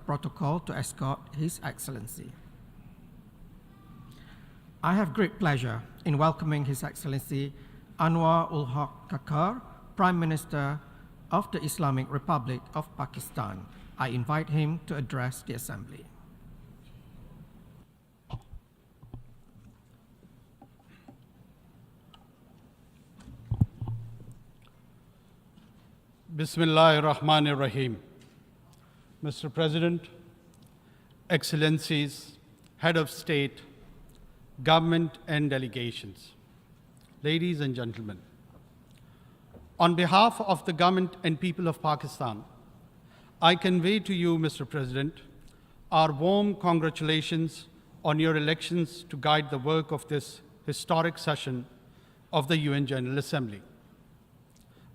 protocol to escort His Excellency. I have great pleasure in welcoming His Excellency Anwar Haq Kakar, Prime Minister of the Islamic Republic of Pakistan. I invite him to address the Assembly. Bismillahir-Rahmanir-Rahim. Mr. President, Excellencies, Head of State, Government and delegations, ladies and gentlemen, on behalf of the government and people of Pakistan, I convey to you, Mr. President, our warm congratulations on your elections to guide the work of this historic session of the UN General Assembly.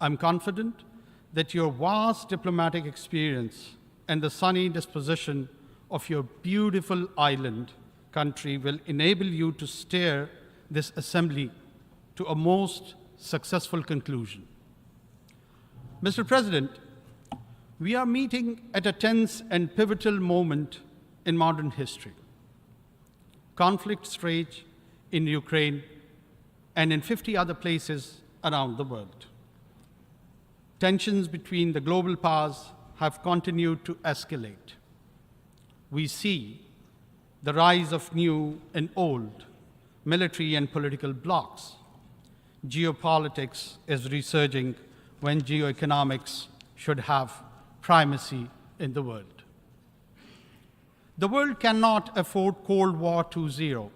I'm confident that your vast diplomatic experience and the sunny disposition of your beautiful island country will enable you to steer this assembly to a most successful conclusion. Mr. President, we are meeting at a tense and pivotal moment in modern history. Conflicts rage in Ukraine and in 50 other places around the world. Tensions between the global powers have continued to escalate. We see the rise of new and old military and political blocs. Geopolitics is resurging when geoeconomics should have primacy in the world. The world cannot afford Cold War 2.0.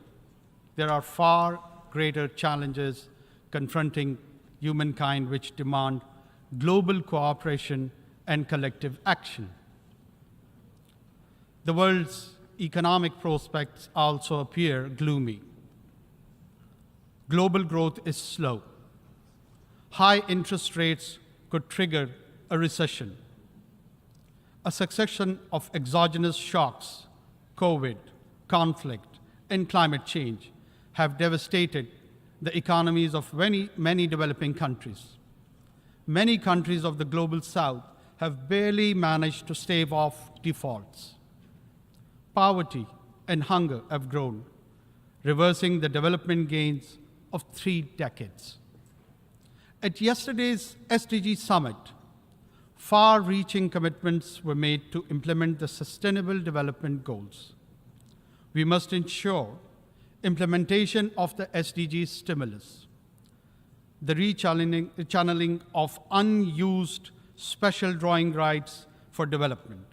There are far greater challenges confronting humankind which demand global cooperation and collective action. The world's economic prospects also appear gloomy. Global growth is slow. High interest rates could trigger a recession. A succession of exogenous shocks, COVID, conflict, and climate change have devastated the economies of many developing countries. Many countries of the global south have barely managed to stave off defaults. Poverty and hunger have grown, reversing the development gains of 3 decades. At yesterday's SDG summit, far-reaching commitments were made to implement the Sustainable Development Goals. We must ensure implementation of the SDG stimulus, the rechanneling of unused special drawing rights for development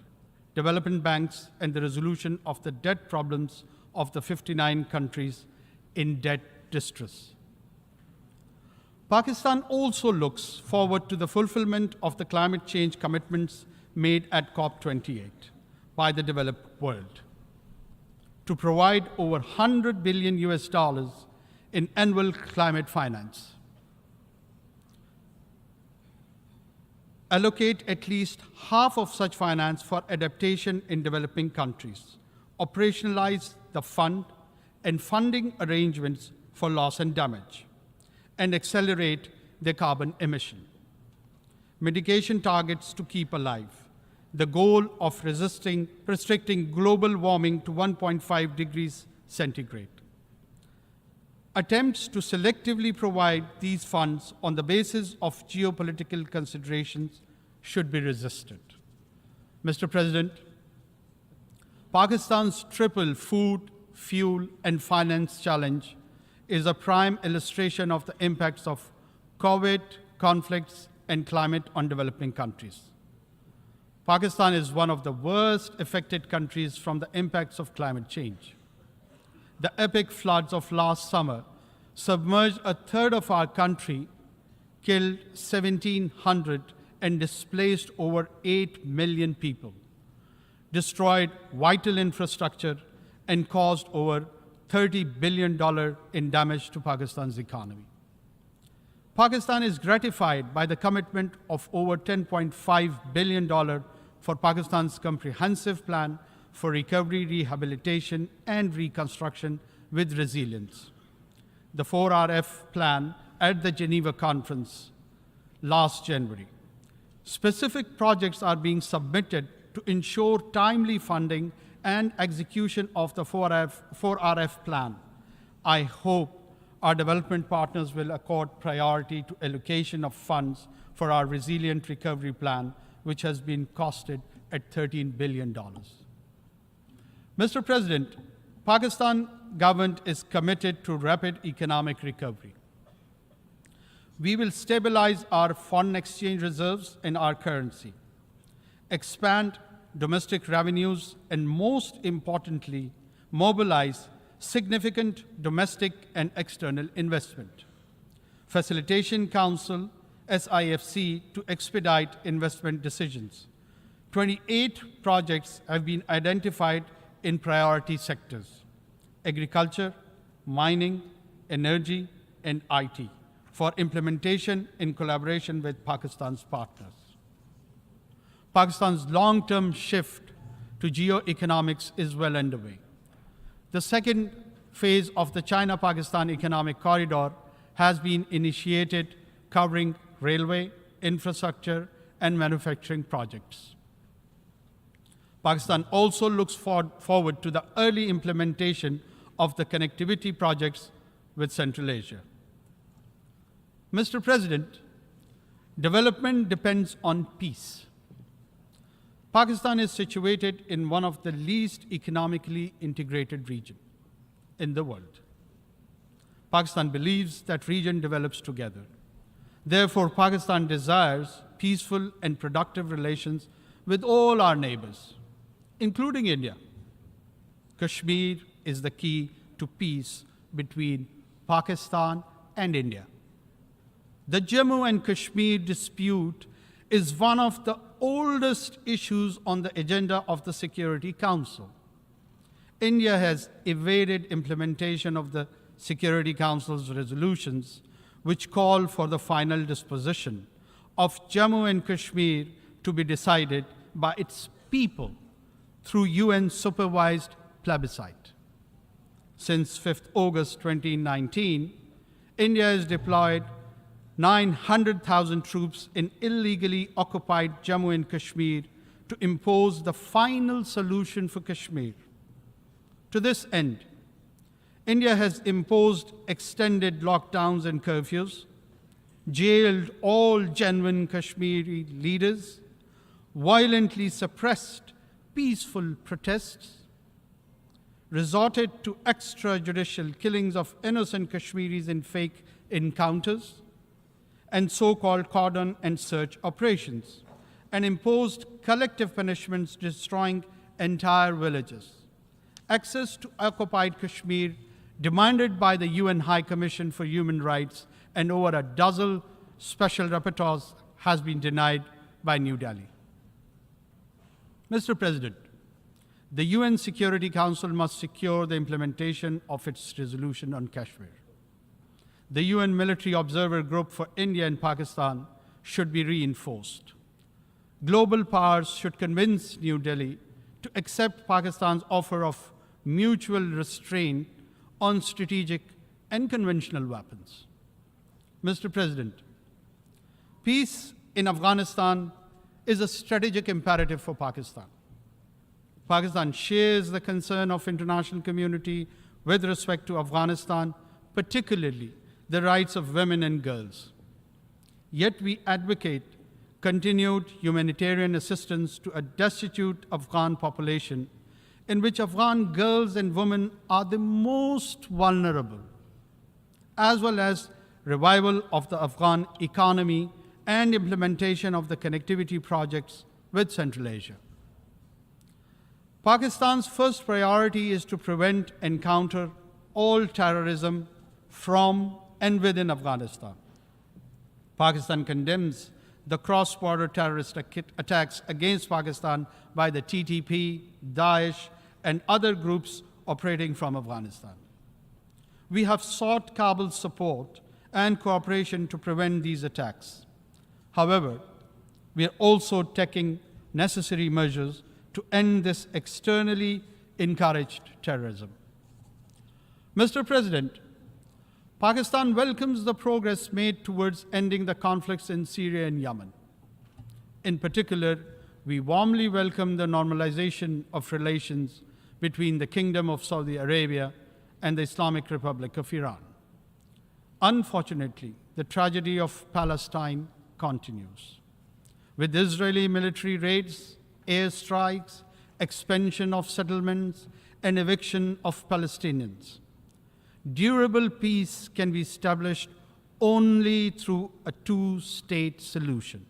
banks, and the resolution of the debt problems of the 59 countries in debt distress. Pakistan also looks forward to the fulfillment of the climate change commitments made at COP28 by the developed world to provide over $100 billion in annual climate finance, allocate at least half of such finance for adaptation in developing countries, operationalize the fund and funding arrangements for loss and damage, and accelerate their carbon emission. Mitigation targets to keep alive, the goal of restricting global warming to 1.5 degrees centigrade. Attempts to selectively provide these funds on the basis of geopolitical considerations should be resisted. Mr. President, Pakistan's triple food, fuel, and finance challenge is a prime illustration of the impacts of COVID, conflicts, and climate on developing countries. Pakistan is one of the worst affected countries from the impacts of climate change. The epic floods of last summer submerged a third of our country, killed 1,700, and displaced over 8 million people, destroyed vital infrastructure, and caused over $30 billion in damage to Pakistan's economy. Pakistan is gratified by the commitment of over $10.5 billion for Pakistan's comprehensive plan for recovery, rehabilitation, and reconstruction with resilience. The 4RF plan at the Geneva conference last January. Specific projects are being submitted to ensure timely funding and execution of the 4RF plan. I hope our development partners will accord priority to allocation of funds for our resilient recovery plan, which has been costed at $13 billion. Mr. President, Pakistan government is committed to rapid economic recovery. We will stabilize our foreign exchange reserves in our currency, expand domestic revenues, and most importantly, mobilize significant domestic and external investment. Facilitation Council, SIFC, to expedite investment decisions. 28 projects have been identified in priority sectors: agriculture, mining, energy, and IT, for implementation in collaboration with Pakistan's partners. Pakistan's long-term shift to geoeconomics is well underway. The second phase of the China-Pakistan Economic Corridor has been initiated, covering railway, infrastructure, and manufacturing projects. Pakistan also looks forward to the early implementation of the connectivity projects with Central Asia. Mr. President, development depends on peace. Pakistan is situated in one of the least economically integrated regions in the world. Pakistan believes that region develops together. Therefore, Pakistan desires peaceful and productive relations with all our neighbors, including India. Kashmir is the key to peace between Pakistan and India. The Jammu and Kashmir dispute is one of the oldest issues on the agenda of the Security Council. India has evaded implementation of the Security Council's resolutions, which call for the final disposition of Jammu and Kashmir to be decided by its people through UN-supervised plebiscite. Since 5th August 2019, India has deployed 900,000 troops in illegally occupied Jammu and Kashmir to impose the final solution for Kashmir. To this end, India has imposed extended lockdowns and curfews, jailed all genuine Kashmiri leaders, violently suppressed peaceful protests, resorted to extrajudicial killings of innocent Kashmiris in fake encounters, and so-called cordon and search operations, and imposed collective punishments destroying entire villages. Access to occupied Kashmir, demanded by the UN High Commission for Human Rights and over a dozen special rapporteurs, has been denied by New Delhi. Mr. President, the UN Security Council must secure the implementation of its resolution on Kashmir. The UN Military Observer Group for India and Pakistan should be reinforced. Global powers should convince New Delhi to accept Pakistan's offer of mutual restraint on strategic and conventional weapons. Mr. President, peace in Afghanistan is a strategic imperative for Pakistan. Pakistan shares the concern of international community with respect to Afghanistan, particularly the rights of women and girls. Yet we advocate continued humanitarian assistance to a destitute Afghan population, in which Afghan girls and women are the most vulnerable, as well as revival of the Afghan economy and implementation of the connectivity projects with Central Asia. Pakistan's first priority is to prevent and counter all terrorism from and within Afghanistan. Pakistan condemns the cross-border terrorist attacks against Pakistan by the TTP, Daesh, and other groups operating from Afghanistan. We have sought Kabul's support and cooperation to prevent these attacks. However, we are also taking necessary measures to end this externally encouraged terrorism. Mr. President, Pakistan welcomes the progress made towards ending the conflicts in Syria and Yemen. In particular, we warmly welcome the normalization of relations between the Kingdom of Saudi Arabia and the Islamic Republic of Iran. Unfortunately, the tragedy of Palestine continues. With Israeli military raids, airstrikes, expansion of settlements, and eviction of Palestinians, durable peace can be established only through a two-state solution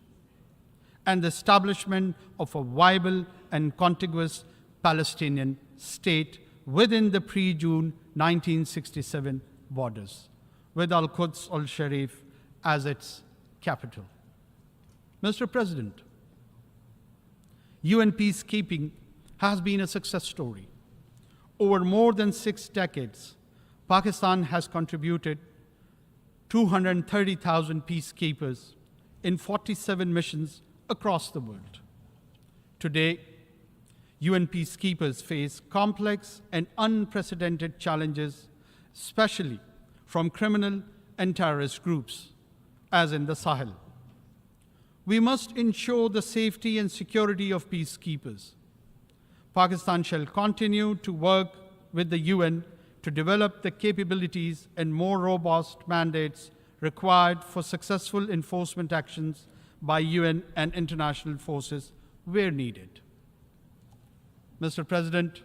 and the establishment of a viable and contiguous Palestinian state within the pre-June 1967 borders, with Al-Quds al-Sharif as its capital. Mr. President, UN peacekeeping has been a success story. Over more than 6 decades, Pakistan has contributed 230,000 peacekeepers in 47 missions across the world. Today, UN peacekeepers face complex and unprecedented challenges, especially from criminal and terrorist groups, as in the Sahel. We must ensure the safety and security of peacekeepers. Pakistan shall continue to work with the UN to develop the capabilities and more robust mandates required for successful enforcement actions by UN and international forces where needed. Mr. President,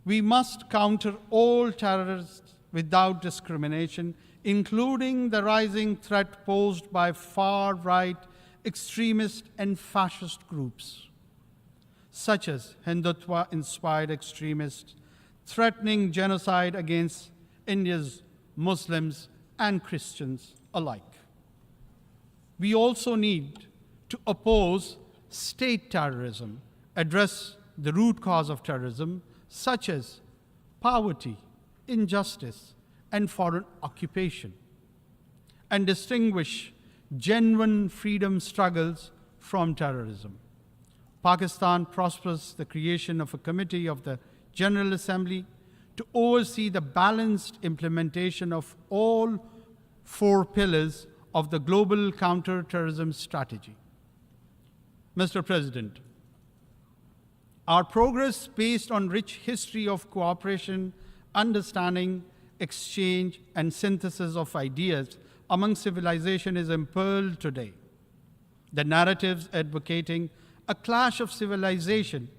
we must counter all terrorists without discrimination, including the rising threat posed by far-right extremist and fascist groups, such as Hindutva-inspired extremists threatening genocide against India's Muslims and Christians alike. We also need to oppose state terrorism, address the root cause of terrorism, such as poverty, injustice, and foreign occupation, and distinguish genuine freedom struggles from terrorism. Pakistan prospers the creation of a committee of the General Assembly to oversee the balanced implementation of all 4 pillars of the global counter-terrorism strategy. Mr. President, our progress based on rich history of cooperation, understanding, exchange, and synthesis of ideas among civilization is impearled today. The narratives advocating a clash of civilization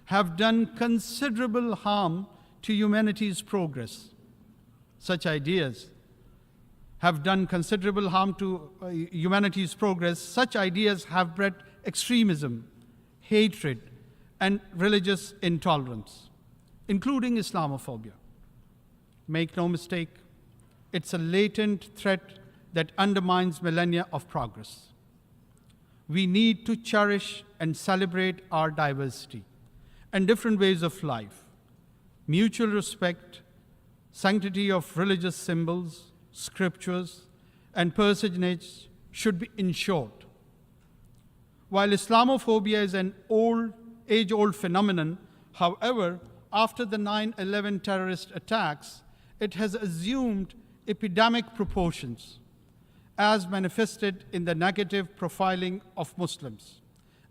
have done considerable harm to humanity's progress. Such ideas have done considerable harm to humanity's progress. Such ideas have bred extremism, hatred, and religious intolerance, including Islamophobia. Make no mistake, it's a latent threat that undermines millennia of progress. We need to cherish and celebrate our diversity and different ways of life. Mutual respect, sanctity of religious symbols, scriptures, and personage should be ensured. While Islamophobia is an age-old phenomenon, however, after the 9/11 terrorist attacks, it has assumed epidemic proportions, as manifested in the negative profiling of Muslims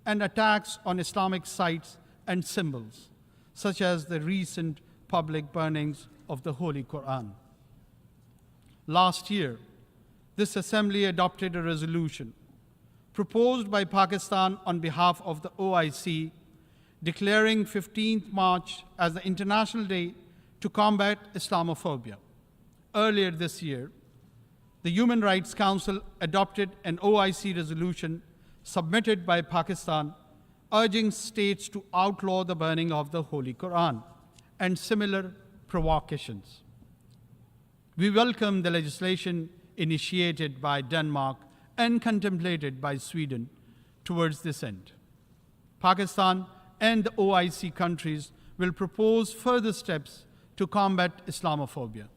and attacks on Islamic sites and symbols, such as the recent public burnings of the Holy Quran. Last year, this Assembly adopted a resolution proposed by Pakistan on behalf of the OIC, declaring 15th March as the International Day to Combat Islamophobia. Earlier this year, the Human Rights Council adopted an OIC resolution submitted by Pakistan urging states to outlaw the burning of the Holy Quran and similar provocations. We welcome the legislation initiated by Denmark and contemplated by Sweden towards this end. Pakistan and the OIC countries will propose further steps to combat Islamophobia,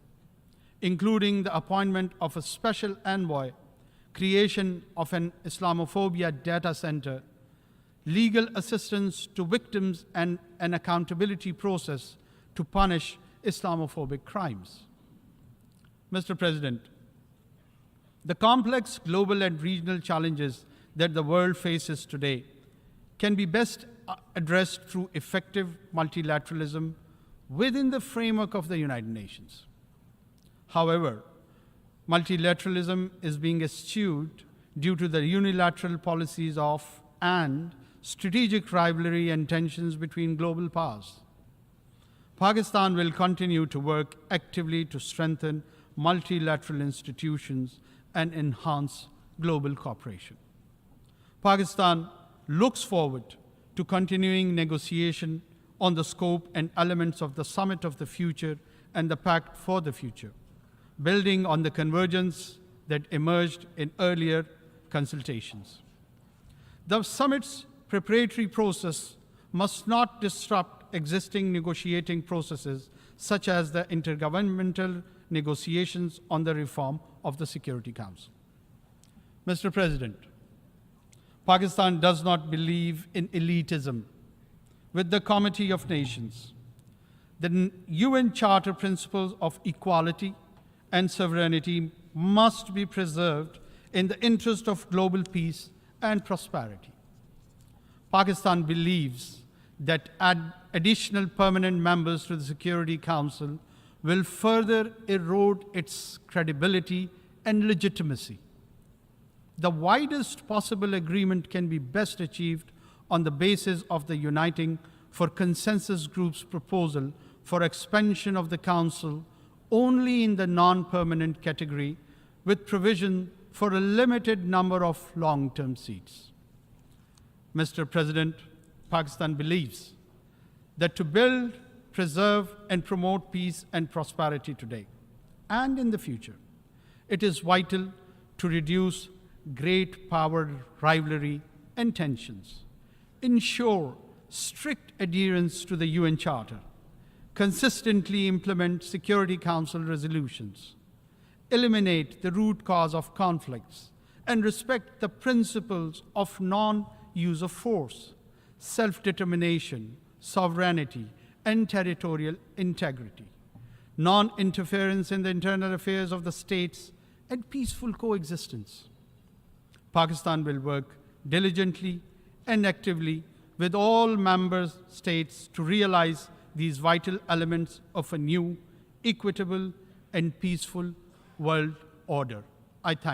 including the appointment of a special envoy, creation of an Islamophobia data center, legal assistance to victims, and an accountability process to punish Islamophobic crimes. Mr. President, the complex global and regional challenges that the world faces today can be best addressed through effective multilateralism within the framework of the United Nations. However, multilateralism is being eschewed due to the unilateral policies of and strategic rivalry and tensions between global powers. Pakistan will continue to work actively to strengthen multilateral institutions and enhance global cooperation. Pakistan looks forward to continuing negotiation on the scope and elements of the Summit of the Future and the Pact for the Future, building on the convergence that emerged in earlier consultations. The summit's preparatory process must not disrupt existing negotiating processes such as the intergovernmental negotiations on the reform of the Security Council. Mr. President, Pakistan does not believe in elitism. With the Committee of Nations, the UN Charter principles of equality and sovereignty must be preserved in the interest of global peace and prosperity. Pakistan believes that additional permanent members to the Security Council will further erode its credibility and legitimacy. The widest possible agreement can be best achieved on the basis of the Uniting for Consensus Group's proposal for expansion of the Council only in the non-permanent category, with provision for a limited number of long-term seats. Mr. President, Pakistan believes that to build, preserve, and promote peace and prosperity today and in the future, it is vital to reduce great power rivalry and tensions, ensure strict adherence to the UN Charter, consistently implement Security Council resolutions, eliminate the root cause of conflicts, and respect the principles of non-use of force, self-determination, sovereignty, and territorial integrity, non-interference in the internal affairs of the states, and peaceful coexistence. Pakistan will work diligently and actively with all member states to realize these vital elements of a new, equitable, and peaceful world order. I thank you.